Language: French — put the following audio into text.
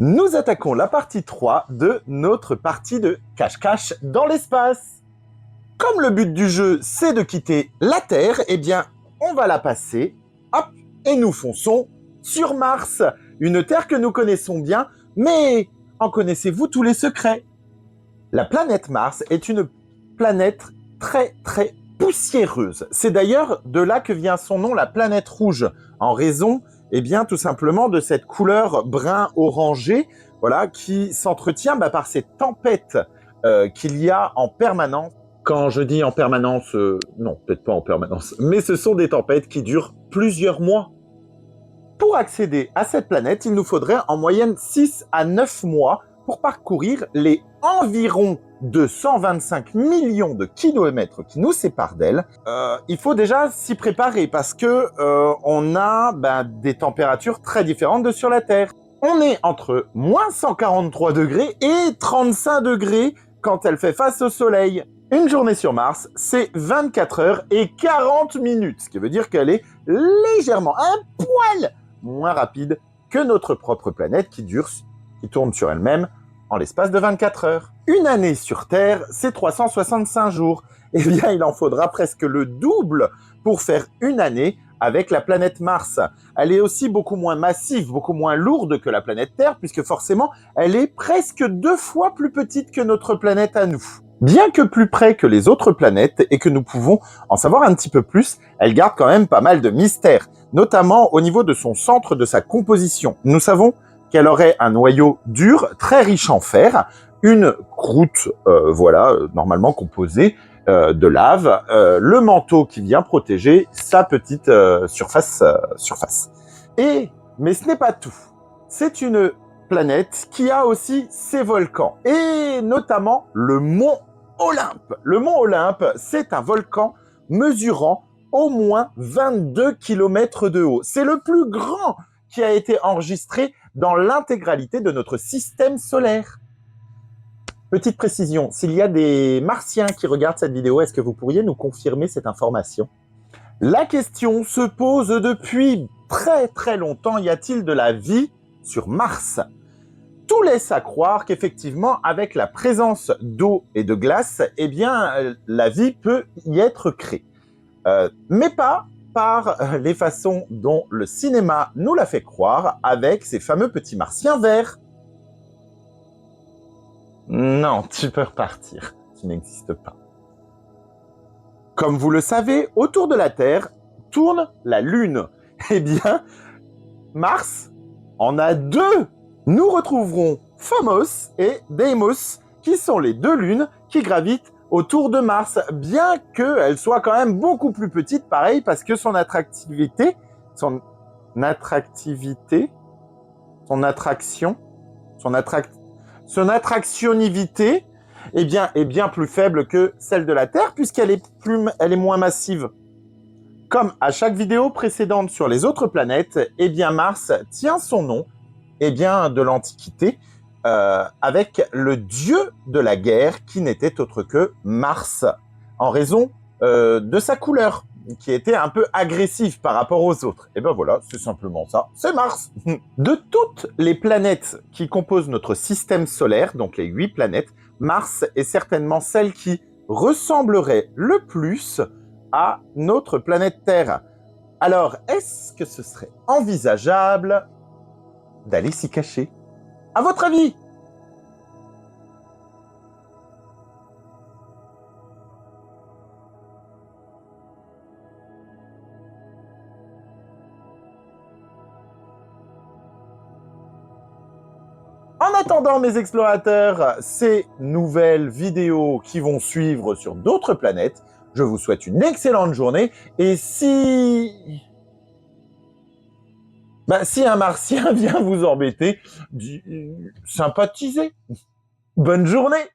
Nous attaquons la partie 3 de notre partie de cache-cache dans l'espace. Comme le but du jeu, c'est de quitter la Terre, eh bien, on va la passer, hop, et nous fonçons sur Mars, une Terre que nous connaissons bien, mais en connaissez-vous tous les secrets? La planète Mars est une planète très poussiéreuse. C'est d'ailleurs de là que vient son nom, la planète rouge, en raison, eh bien, tout simplement de cette couleur brun orangé, voilà, qui s'entretient par ces tempêtes qu'il y a en permanence. Quand je dis en permanence, non, peut-être pas en permanence, mais ce sont des tempêtes qui durent plusieurs mois. Pour accéder à cette planète, il nous faudrait en moyenne 6 à 9 mois pour parcourir les environ 225 millions de kilomètres qui nous séparent d'elle. Il faut déjà s'y préparer parce que on a des températures très différentes de sur la Terre. On est entre moins 143 degrés et 35 degrés quand elle fait face au Soleil. Une journée sur Mars, c'est 24 heures et 40 minutes, ce qui veut dire qu'elle est légèrement, un poil moins rapide que notre propre planète qui tourne sur elle-même en l'espace de 24 heures. Une année sur Terre, c'est 365 jours. Eh bien, il en faudra presque le double pour faire une année avec la planète Mars. Elle est aussi beaucoup moins massive, beaucoup moins lourde que la planète Terre, puisque forcément, elle est presque 2 fois plus petite que notre planète à nous. Bien que plus près que les autres planètes et que nous pouvons en savoir un petit peu plus, elle garde quand même pas mal de mystères, notamment au niveau de son centre, de sa composition. Nous savons qu'elle aurait un noyau dur, très riche en fer, une croûte, normalement composée de lave, le manteau qui vient protéger sa petite surface. Mais ce n'est pas tout. C'est une planète qui a aussi ses volcans, et notamment le mont Olympe. Le mont Olympe, c'est un volcan mesurant au moins 22 km de haut. C'est le plus grand qui a été enregistré dans l'intégralité de notre système solaire. Petite précision, s'il y a des martiens qui regardent cette vidéo, est-ce que vous pourriez nous confirmer cette information? La question se pose depuis très longtemps, y a-t-il de la vie sur Mars? Tout laisse à croire qu'effectivement, avec la présence d'eau et de glace, eh bien, la vie peut y être créée. Mais pas par les façons dont le cinéma nous l'a fait croire avec ces fameux petits martiens verts. Non, tu peux repartir. Tu n'existes pas. Comme vous le savez, autour de la Terre tourne la Lune. Eh bien, Mars en a 2. Nous retrouverons Phobos et Deimos, qui sont les 2 lunes qui gravitent autour de Mars, bien qu'elle soit quand même beaucoup plus petite, pareil, parce que son attractivité, son attractionnivité, eh bien, est bien plus faible que celle de la Terre, puisqu'elle est moins massive. Comme à chaque vidéo précédente sur les autres planètes, eh bien Mars tient son nom de l'Antiquité, avec le dieu de la guerre qui n'était autre que Mars, en raison de sa couleur, qui était un peu agressive par rapport aux autres. Et ben voilà, c'est simplement ça, c'est Mars. De toutes les planètes qui composent notre système solaire, donc les 8 planètes, Mars est certainement celle qui ressemblerait le plus à notre planète Terre. Alors, est-ce que ce serait envisageable d'aller s'y cacher? À votre avis? En attendant, mes explorateurs, ces nouvelles vidéos qui vont suivre sur d'autres planètes, je vous souhaite une excellente journée, et si un martien vient vous embêter, sympathisez. Bonne journée!